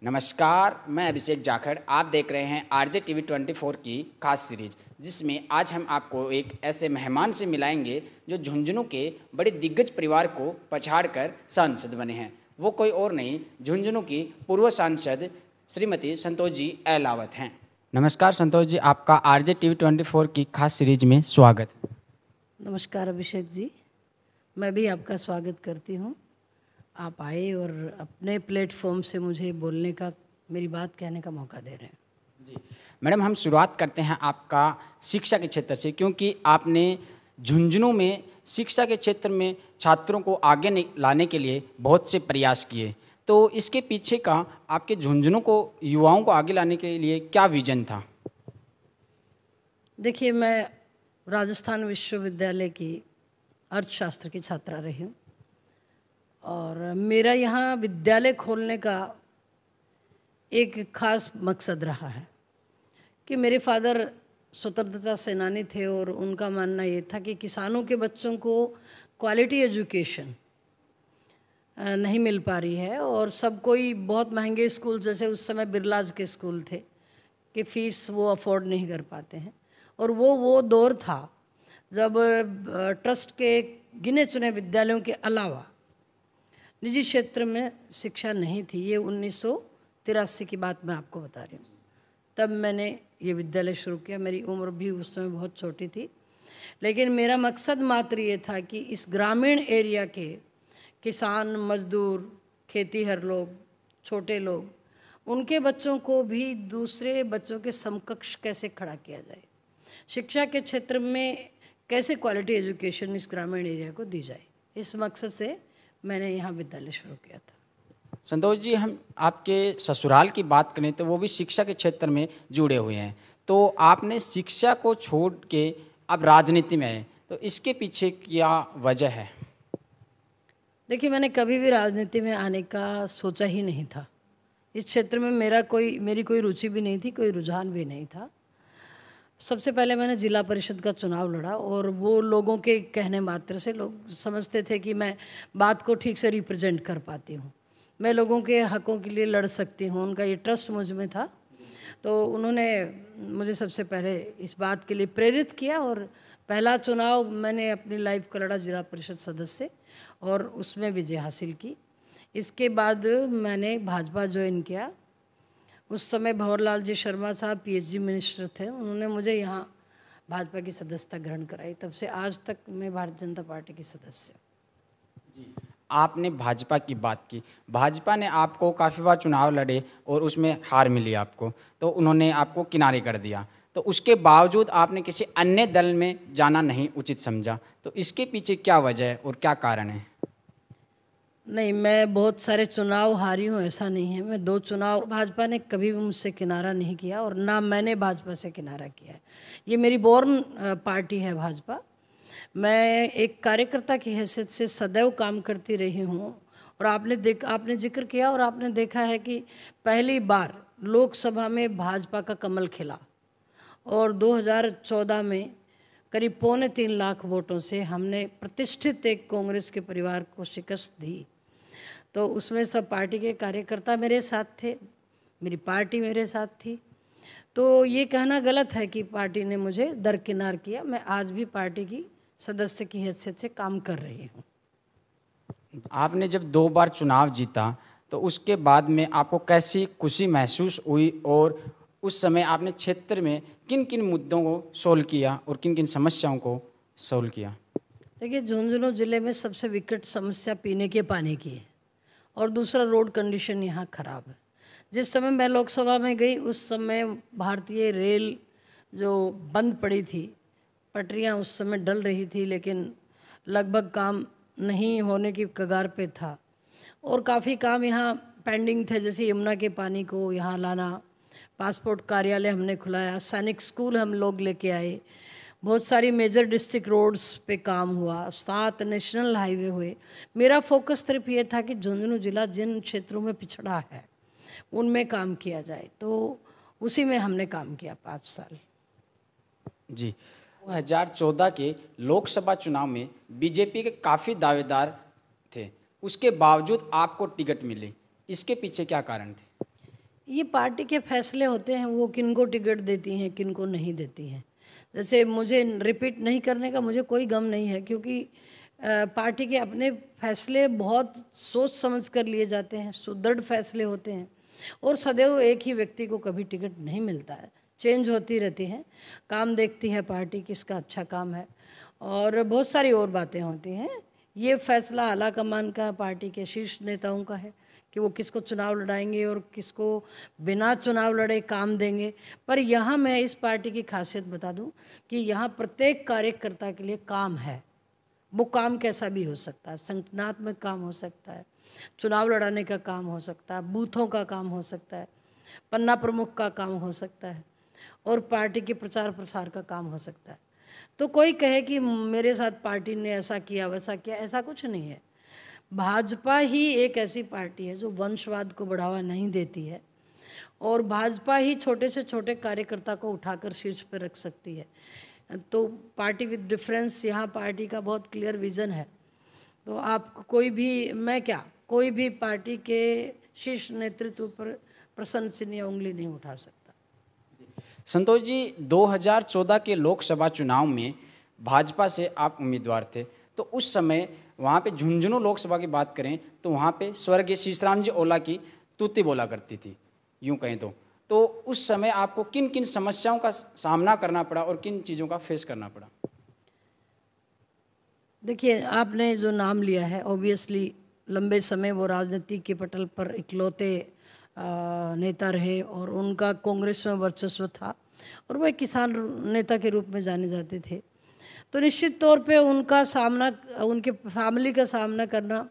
नमस्कार, मैं अभिषेक जाखड़। आप देख रहे हैं आरजे टीवी 24 की खास सीरीज, जिसमें आज हम आपको एक ऐसे मेहमान से मिलाएंगे जो झुंझुनू के बड़े दिग्गज परिवार को पछाड़कर सांसद बने हैं। वो कोई और नहीं, झुंझुनू की पूर्व सांसद श्रीमती संतोष जी अहलावत हैं। नमस्कार संतोष जी, आपका आरजे टीवी 24 की खास सीरीज में स्वागत। नमस्कार अभिषेक जी, मैं भी आपका स्वागत करती हूँ। आप आए और अपने प्लेटफॉर्म से मुझे बोलने का, मेरी बात कहने का मौका दे रहे हैं। जी मैडम, हम शुरुआत करते हैं आपका शिक्षा के क्षेत्र से, क्योंकि आपने झुंझुनू में शिक्षा के क्षेत्र में छात्रों को आगे लाने के लिए बहुत से प्रयास किए। तो इसके पीछे का आपके झुंझुनू को, युवाओं को आगे लाने के लिए क्या विजन था? देखिए, मैं राजस्थान विश्वविद्यालय की अर्थशास्त्र की छात्रा रही हूँ और मेरा यहाँ विद्यालय खोलने का एक खास मकसद रहा है कि मेरे फादर स्वतंत्रता सेनानी थे और उनका मानना ये था कि किसानों के बच्चों को क्वालिटी एजुकेशन नहीं मिल पा रही है और सब कोई बहुत महंगे स्कूल, जैसे उस समय बिरलाज के स्कूल थे, कि फ़ीस वो अफोर्ड नहीं कर पाते हैं। और वो दौर था जब ट्रस्ट के गिने चुने विद्यालयों के अलावा निजी क्षेत्र में शिक्षा नहीं थी। ये 1983 की बात मैं आपको बता रही हूँ। तब मैंने ये विद्यालय शुरू किया। मेरी उम्र भी उस समय बहुत छोटी थी, लेकिन मेरा मकसद मात्र ये था कि इस ग्रामीण एरिया के किसान, मजदूर, खेतीहर लोग, छोटे लोग, उनके बच्चों को भी दूसरे बच्चों के समकक्ष कैसे खड़ा किया जाए, शिक्षा के क्षेत्र में कैसे क्वालिटी एजुकेशन इस ग्रामीण एरिया को दी जाए। इस मकसद से मैंने यहाँ विद्यालय शुरू किया था। संतोष जी, हम आपके ससुराल की बात करें तो वो भी शिक्षा के क्षेत्र में जुड़े हुए हैं। तो आपने शिक्षा को छोड़ के अब राजनीति में आए, तो इसके पीछे क्या वजह है? देखिए, मैंने कभी भी राजनीति में आने का सोचा ही नहीं था। इस क्षेत्र में मेरी कोई रुचि भी नहीं थी, कोई रुझान भी नहीं था। सबसे पहले मैंने जिला परिषद का चुनाव लड़ा और वो लोगों के कहने मात्र से लोग समझते थे कि मैं बात को ठीक से रिप्रेजेंट कर पाती हूँ, मैं लोगों के हकों के लिए लड़ सकती हूँ। उनका ये ट्रस्ट मुझ में था, तो उन्होंने मुझे सबसे पहले इस बात के लिए प्रेरित किया और पहला चुनाव मैंने अपनी लाइफ का लड़ा जिला परिषद सदस्य और उसमें विजय हासिल की। इसके बाद मैंने भाजपा ज्वाइन किया। उस समय भंवरलाल जी शर्मा साहब पीएचडी मिनिस्टर थे, उन्होंने मुझे यहाँ भाजपा की सदस्यता ग्रहण कराई। तब से आज तक मैं भारतीय जनता पार्टी की सदस्य हूँ। जी, आपने भाजपा की बात की। भाजपा ने आपको काफ़ी बार चुनाव लड़े और उसमें हार मिली आपको, तो उन्होंने आपको किनारे कर दिया। तो उसके बावजूद आपने किसी अन्य दल में जाना नहीं उचित समझा, तो इसके पीछे क्या वजह है और क्या कारण है? नहीं, मैं बहुत सारे चुनाव हारी हूँ, ऐसा नहीं है। मैं 2 चुनाव, भाजपा ने कभी भी मुझसे किनारा नहीं किया और ना मैंने भाजपा से किनारा किया है। ये मेरी बोर्न पार्टी है भाजपा। मैं एक कार्यकर्ता की हैसियत से सदैव काम करती रही हूँ और आपने जिक्र किया और आपने देखा है कि पहली बार लोकसभा में भाजपा का कमल खिला और 2014 में करीब 3.25 लाख वोटों से हमने प्रतिष्ठित एक कांग्रेस के परिवार को शिकस्त दी। तो उसमें सब पार्टी के कार्यकर्ता मेरे साथ थे, मेरी पार्टी मेरे साथ थी। तो ये कहना गलत है कि पार्टी ने मुझे दरकिनार किया। मैं आज भी पार्टी की सदस्य की हैसियत से काम कर रही हूँ। आपने जब 2 बार चुनाव जीता, तो उसके बाद में आपको कैसी खुशी महसूस हुई और उस समय आपने क्षेत्र में किन किन मुद्दों को सोल्व किया और किन किन समस्याओं को सोल्व किया? देखिए, झुंझुनू जिले में सबसे विकट समस्या पीने के पानी की है और दूसरा रोड कंडीशन यहाँ खराब है। जिस समय मैं लोकसभा में गई उस समय भारतीय रेल जो बंद पड़ी थी, पटरियाँ उस समय डल रही थी, लेकिन लगभग काम नहीं होने की कगार पे था और काफ़ी काम यहाँ पेंडिंग थे, जैसे यमुना के पानी को यहाँ लाना, पासपोर्ट कार्यालय हमने खुलाया, सैनिक स्कूल हम लोग लेके आए, बहुत सारी मेजर डिस्ट्रिक्ट रोड्स पे काम हुआ, 7 नेशनल हाईवे हुए। मेरा फोकस सिर्फ ये था कि झुंझुनू जिला जिन क्षेत्रों में पिछड़ा है उनमें काम किया जाए, तो उसी में हमने काम किया 5 साल। जी, 2014 के लोकसभा चुनाव में बीजेपी के काफ़ी दावेदार थे, उसके बावजूद आपको टिकट मिली, इसके पीछे क्या कारण थे? ये पार्टी के फैसले होते हैं, वो किनको टिकट देती हैं किनको नहीं देती हैं। जैसे मुझे रिपीट नहीं करने का मुझे कोई गम नहीं है, क्योंकि पार्टी के अपने फैसले बहुत सोच समझ कर लिए जाते हैं, सुदृढ़ फैसले होते हैं, और सदैव एक ही व्यक्ति को कभी टिकट नहीं मिलता है, चेंज होती रहती हैं। काम देखती है पार्टी किसका अच्छा काम है, और बहुत सारी और बातें होती हैं। ये फैसला आला कमान का, पार्टी के शीर्ष नेताओं का है कि वो किसको चुनाव लड़ाएंगे और किसको बिना चुनाव लड़े काम देंगे। पर यहाँ मैं इस पार्टी की खासियत बता दूं कि यहाँ प्रत्येक कार्यकर्ता के लिए काम है। वो काम कैसा भी हो सकता है, संगठनात्मक काम हो सकता है, चुनाव लड़ाने का काम हो सकता है, बूथों का काम हो सकता है, पन्ना प्रमुख का काम हो सकता है, और पार्टी के प्रचार प्रसार का काम हो सकता है। तो कोई कहे कि मेरे साथ पार्टी ने ऐसा किया वैसा किया, ऐसा कुछ नहीं है। भाजपा ही एक ऐसी पार्टी है जो वंशवाद को बढ़ावा नहीं देती है, और भाजपा ही छोटे से छोटे कार्यकर्ता को उठाकर शीर्ष पर रख सकती है। तो पार्टी विद डिफरेंस, यहाँ पार्टी का बहुत क्लियर विजन है। तो आप कोई भी, मैं क्या, कोई भी पार्टी के शीर्ष नेतृत्व पर प्रसन्न चिन्ह या उंगली नहीं उठा सकता। संतोष जी, 2014 के लोकसभा चुनाव में भाजपा से आप उम्मीदवार थे, तो उस समय वहाँ पे झुंझुनू लोकसभा की बात करें तो वहाँ पे स्वर्गीय शीशराम जी ओला की तूती बोला करती थी, यूँ कहें तो उस समय आपको किन किन समस्याओं का सामना करना पड़ा और किन चीज़ों का फेस करना पड़ा? देखिए, आपने जो नाम लिया है, ऑब्वियसली लंबे समय वो राजनीति के पटल पर इकलौते नेता रहे, और उनका कांग्रेस में वर्चस्व था, और वह किसान नेता के रूप में जाने जाते थे। तो निश्चित तौर पे उनका सामना, उनके फैमिली का सामना करना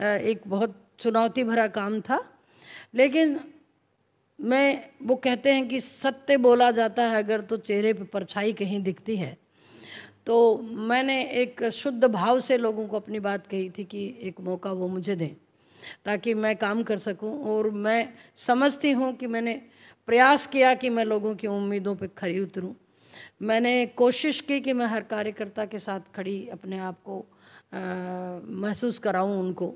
एक बहुत चुनौती भरा काम था। लेकिन वो कहते हैं कि सत्य बोला जाता है अगर तो चेहरे पे परछाई कहीं दिखती है। तो मैंने एक शुद्ध भाव से लोगों को अपनी बात कही थी कि एक मौका वो मुझे दें ताकि मैं काम कर सकूं, और मैं समझती हूं कि मैंने प्रयास किया कि मैं लोगों की उम्मीदों पे खरी उतरूं। मैंने कोशिश की कि मैं हर कार्यकर्ता के साथ खड़ी अपने आप को महसूस कराऊं उनको।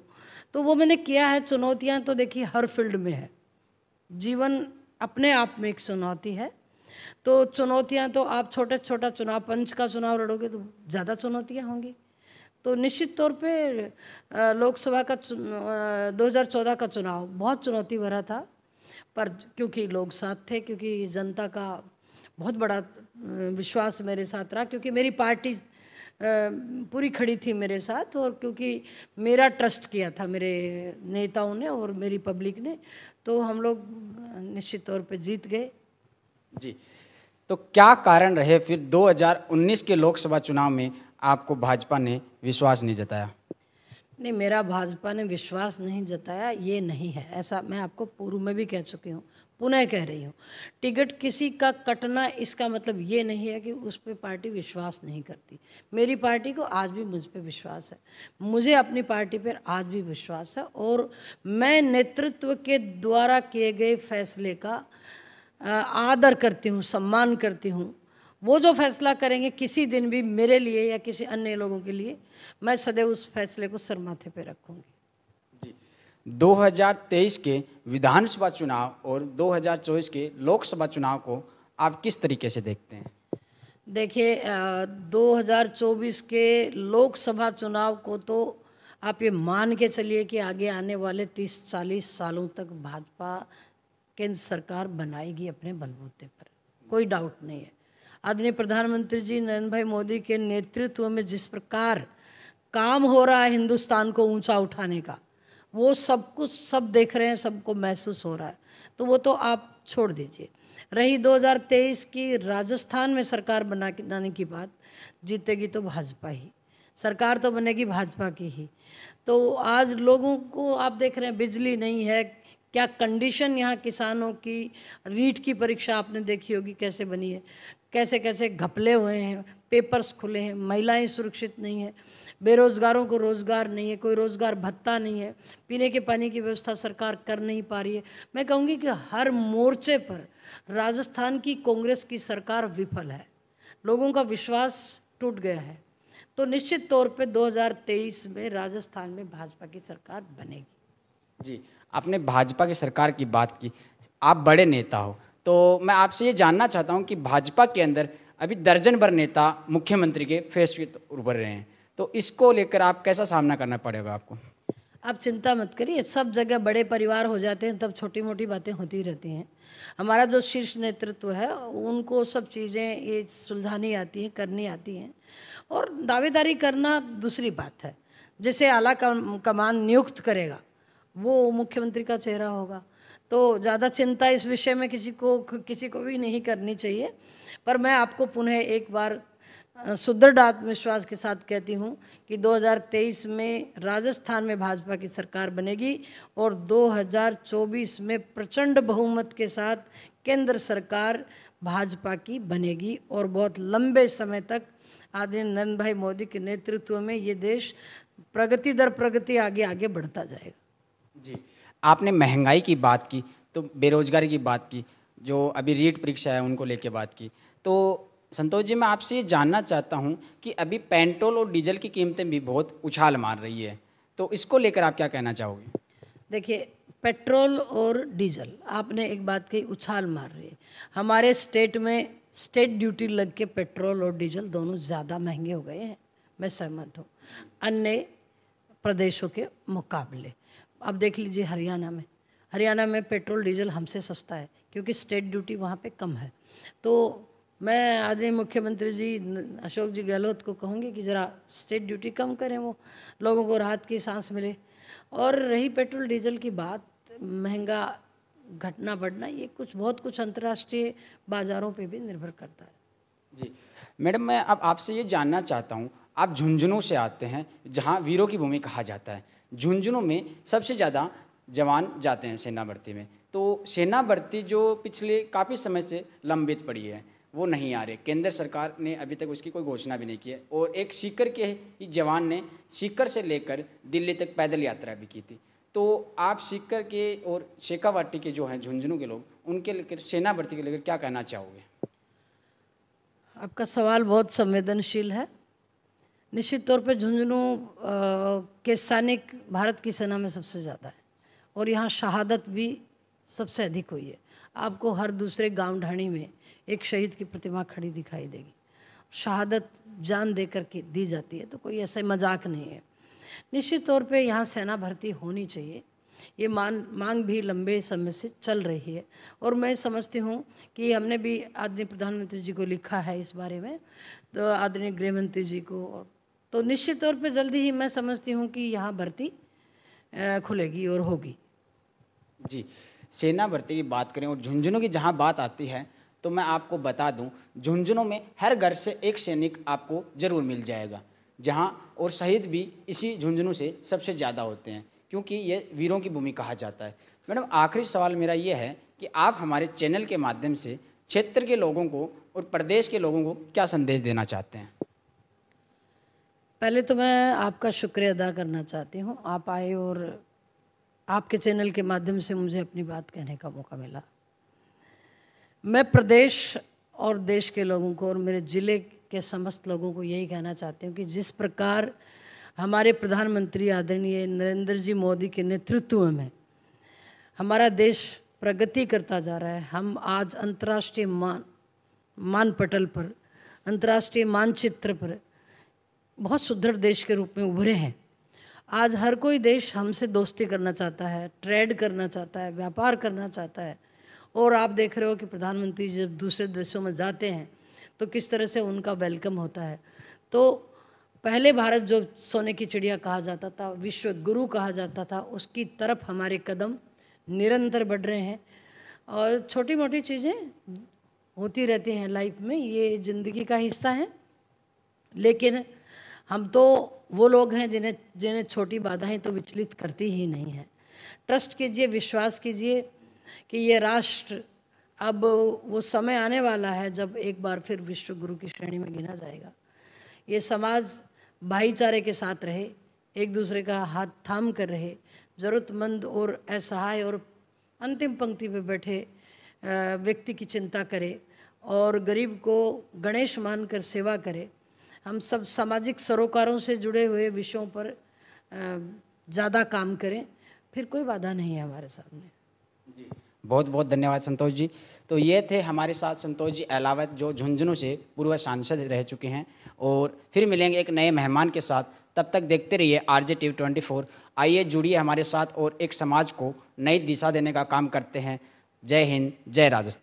तो वो मैंने किया है। चुनौतियां तो देखिए हर फील्ड में है, जीवन अपने आप में एक चुनौती है। तो चुनौतियां तो आप छोटा चुनाव, पंच का चुनाव लड़ोगे तो ज़्यादा चुनौतियां होंगी। तो निश्चित तौर पे लोकसभा का 2014 का चुनाव बहुत चुनौती भरा था, पर क्योंकि लोग साथ थे, क्योंकि जनता का बहुत बड़ा विश्वास मेरे साथ रहा, क्योंकि मेरी पार्टी पूरी खड़ी थी मेरे साथ, और क्योंकि मेरा ट्रस्ट किया था मेरे नेताओं ने और मेरी पब्लिक ने, तो हम लोग निश्चित तौर पे जीत गए। जी, तो क्या कारण रहे फिर 2019 के लोकसभा चुनाव में आपको भाजपा ने विश्वास नहीं जताया? नहीं, मेरा भाजपा ने विश्वास नहीं जताया ये नहीं है, ऐसा मैं आपको पूर्व में भी कह चुकी हूँ, पुनः कह रही हूँ। टिकट किसी का कटना इसका मतलब ये नहीं है कि उस पर पार्टी विश्वास नहीं करती। मेरी पार्टी को आज भी मुझ पर विश्वास है, मुझे अपनी पार्टी पर आज भी विश्वास है, और मैं नेतृत्व के द्वारा किए गए फैसले का आदर करती हूँ, सम्मान करती हूँ। वो जो फैसला करेंगे किसी दिन भी मेरे लिए या किसी अन्य लोगों के लिए, मैं सदैव उस फैसले को सर माथे पे रखूँगी। जी, 2023 के विधानसभा चुनाव और 2024 के लोकसभा चुनाव को आप किस तरीके से देखते हैं? देखिए, 2024 के लोकसभा चुनाव को तो आप ये मान के चलिए कि आगे आने वाले 30-40 सालों तक भाजपा केंद्र सरकार बनाएगी अपने बलबूते पर, कोई डाउट नहीं है। आदरणीय प्रधानमंत्री जी नरेंद्र भाई मोदी के नेतृत्व में जिस प्रकार काम हो रहा है हिंदुस्तान को ऊंचा उठाने का, वो सब कुछ सब देख रहे हैं, सबको महसूस हो रहा है। तो वो तो आप छोड़ दीजिए। रही 2023 की राजस्थान में सरकार बनाने की बात, जीतेगी तो भाजपा ही, सरकार तो बनेगी भाजपा की ही। तो आज लोगों को आप देख रहे हैं, बिजली नहीं है, क्या कंडीशन यहाँ किसानों की, रीट की परीक्षा आपने देखी होगी कैसे बनी है, कैसे कैसे घपले हुए हैं, पेपर्स खुले हैं, महिलाएं सुरक्षित नहीं है, बेरोजगारों को रोजगार नहीं है, कोई रोजगार भत्ता नहीं है, पीने के पानी की व्यवस्था सरकार कर नहीं पा रही है। मैं कहूँगी कि हर मोर्चे पर राजस्थान की कांग्रेस की सरकार विफल है, लोगों का विश्वास टूट गया है। तो निश्चित तौर पे 2023 में राजस्थान में भाजपा की सरकार बनेगी। जी, आपने भाजपा की सरकार की बात की, आप बड़े नेता हो, तो मैं आपसे ये जानना चाहता हूँ कि भाजपा के अंदर अभी दर्जन भर नेता मुख्यमंत्री के फेस पे उभर रहे हैं, तो इसको लेकर आप कैसा सामना करना पड़ेगा आपको? आप चिंता मत करिए, सब जगह बड़े परिवार हो जाते हैं तब छोटी मोटी बातें होती रहती हैं। हमारा जो शीर्ष नेतृत्व है उनको सब चीज़ें ये सुलझानी आती हैं, करनी आती हैं, और दावेदारी करना दूसरी बात है। जिसे आला कमान नियुक्त करेगा वो मुख्यमंत्री का चेहरा होगा, तो ज़्यादा चिंता इस विषय में किसी को भी नहीं करनी चाहिए। पर मैं आपको पुनः एक बार सुदृढ़ आत्मविश्वास के साथ कहती हूँ कि 2023 में राजस्थान में भाजपा की सरकार बनेगी और 2024 में प्रचंड बहुमत के साथ केंद्र सरकार भाजपा की बनेगी और बहुत लंबे समय तक आदरणीय नरेंद्र भाई मोदी के नेतृत्व में ये देश प्रगति दर प्रगति आगे आगे बढ़ता जाएगा। जी, आपने महंगाई की बात की, तो बेरोजगारी की बात की, जो अभी रीट परीक्षा है उनको लेके बात की, तो संतोष जी मैं आपसे ये जानना चाहता हूँ कि अभी पेट्रोल और डीजल की कीमतें भी बहुत उछाल मार रही है, तो इसको लेकर आप क्या कहना चाहोगे? देखिए, पेट्रोल और डीजल आपने एक बात कही, उछाल मार रही है। हमारे स्टेट में स्टेट ड्यूटी लग के पेट्रोल और डीजल दोनों ज़्यादा महंगे हो गए हैं, मैं सहमत हूँ, अन्य प्रदेशों के मुकाबले। अब देख लीजिए हरियाणा में पेट्रोल डीजल हमसे सस्ता है क्योंकि स्टेट ड्यूटी वहाँ पे कम है। तो मैं आदरणीय मुख्यमंत्री जी अशोक जी गहलोत को कहूँगी कि ज़रा स्टेट ड्यूटी कम करें, वो लोगों को राहत की सांस मिले। और रही पेट्रोल डीजल की बात, महंगा घटना बढ़ना, ये बहुत कुछ अंतर्राष्ट्रीय बाज़ारों पे भी निर्भर करता है। जी मैडम, मैं अब आपसे ये जानना चाहता हूँ, आप झुंझुनू से आते हैं जहाँ वीरों की भूमि कहा जाता है। झुंझुनू में सबसे ज़्यादा जवान जाते हैं सेना भर्ती में, तो सेना भर्ती जो पिछले काफ़ी समय से लंबित पड़ी है वो नहीं आ रहे, केंद्र सरकार ने अभी तक उसकी कोई घोषणा भी नहीं की है। और एक सीकर के ही जवान ने सीकर से लेकर दिल्ली तक पैदल यात्रा भी की थी, तो आप सीकर के और शेखावाटी के जो हैं झुंझुनू के लोग, उनके लेकर सेना भर्ती के लेकर क्या कहना चाहोगे? आपका सवाल बहुत संवेदनशील है। निश्चित तौर पे झुंझुनू के सैनिक भारत की सेना में सबसे ज़्यादा है और यहाँ शहादत भी सबसे अधिक हुई है। आपको हर दूसरे गांव ढाणी में एक शहीद की प्रतिमा खड़ी दिखाई देगी। शहादत जान दे करके दी जाती है, तो कोई ऐसा मजाक नहीं है। निश्चित तौर पे यहाँ सेना भर्ती होनी चाहिए, ये मांग भी लंबे समय से चल रही है और मैं समझती हूँ कि हमने भी आदरणीय प्रधानमंत्री जी को लिखा है इस बारे में, तो आदरणीय गृह मंत्री जी को, तो निश्चित तौर पे जल्दी ही मैं समझती हूँ कि यहाँ भर्ती खुलेगी और होगी। जी, सेना भर्ती की बात करें और झुंझुनू की जहाँ बात आती है, तो मैं आपको बता दूं, झुंझुनू में हर घर से एक सैनिक आपको ज़रूर मिल जाएगा, जहाँ और शहीद भी इसी झुंझुनू से सबसे ज़्यादा होते हैं क्योंकि ये वीरों की भूमि कहा जाता है। मैडम, आखिरी सवाल मेरा ये है कि आप हमारे चैनल के माध्यम से क्षेत्र के लोगों को और प्रदेश के लोगों को क्या संदेश देना चाहते हैं? पहले तो मैं आपका शुक्रिया अदा करना चाहती हूँ, आप आए और आपके चैनल के माध्यम से मुझे अपनी बात कहने का मौका मिला। मैं प्रदेश और देश के लोगों को और मेरे ज़िले के समस्त लोगों को यही कहना चाहती हूँ कि जिस प्रकार हमारे प्रधानमंत्री आदरणीय नरेंद्र जी मोदी के नेतृत्व में हमारा देश प्रगति करता जा रहा है, हम आज अंतर्राष्ट्रीय मानपटल पर, अंतर्राष्ट्रीय मानचित्र पर बहुत सुदृढ़ देश के रूप में उभरे हैं। आज हर कोई देश हमसे दोस्ती करना चाहता है, ट्रेड करना चाहता है, व्यापार करना चाहता है। और आप देख रहे हो कि प्रधानमंत्री जब दूसरे देशों में जाते हैं तो किस तरह से उनका वेलकम होता है। तो पहले भारत जो सोने की चिड़िया कहा जाता था, विश्व गुरु कहा जाता था, उसकी तरफ हमारे कदम निरंतर बढ़ रहे हैं। और छोटी मोटी चीज़ें होती रहती हैं लाइफ में, ये ज़िंदगी का हिस्सा है, लेकिन हम तो वो लोग हैं जिन्हें छोटी बाधाएं तो विचलित करती ही नहीं हैं। ट्रस्ट कीजिए, विश्वास कीजिए कि ये राष्ट्र, अब वो समय आने वाला है जब एक बार फिर विश्व गुरु की श्रेणी में गिना जाएगा। ये समाज भाईचारे के साथ रहे, एक दूसरे का हाथ थाम कर रहे, ज़रूरतमंद और असहाय और अंतिम पंक्ति पे बैठे व्यक्ति की चिंता करे और गरीब को गणेश मानकर सेवा करे। हम सब सामाजिक सरोकारों से जुड़े हुए विषयों पर ज़्यादा काम करें। फिर कोई बाधा नहीं है हमारे सामने। जी, बहुत बहुत धन्यवाद संतोष जी। तो ये थे हमारे साथ संतोष जी अहलावत, जो झुंझुनू से पूर्व सांसद रह चुके हैं। और फिर मिलेंगे एक नए मेहमान के साथ, तब तक देखते रहिए RJTV24। आइए जुड़िए हमारे साथ और एक समाज को नई दिशा देने का काम करते हैं। जय हिंद, जय राजस्थान।